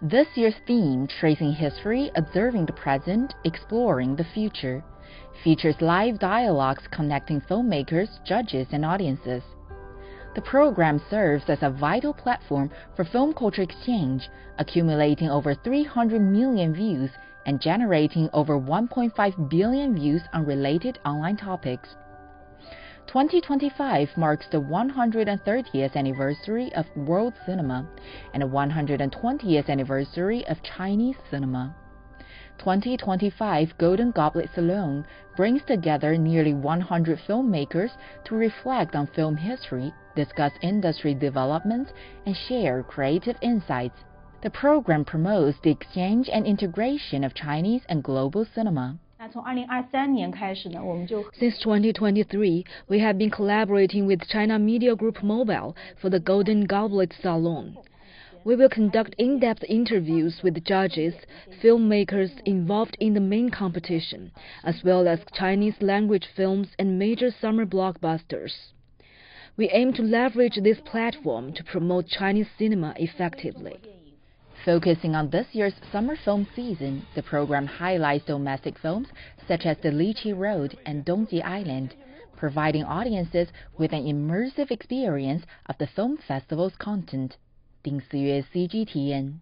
This year's theme, Tracing History, Observing the Present, Exploring the Future, features live dialogues connecting filmmakers, judges, and audiences. The program serves as a vital platform for film culture exchange, accumulating over 300 million views and generating over 1.5 billion views on related online topics. 2025 marks the 130th anniversary of world cinema and the 120th anniversary of Chinese cinema. 2025 Golden Goblet Salon brings together nearly 100 filmmakers to reflect on film history, discuss industry developments, and share creative insights. The program promotes the exchange and integration of Chinese and global cinema. Since 2023, we have been collaborating with China Media Group Mobile for the Golden Goblet Salon. We will conduct in-depth interviews with judges, filmmakers involved in the main competition, as well as Chinese language films and major summer blockbusters. We aim to leverage this platform to promote Chinese cinema effectively. Focusing on this year's summer film season, the program highlights domestic films such as The Lychee Road and Dongji Island, providing audiences with an immersive experience of the film festival's content. 丁思月 CGTN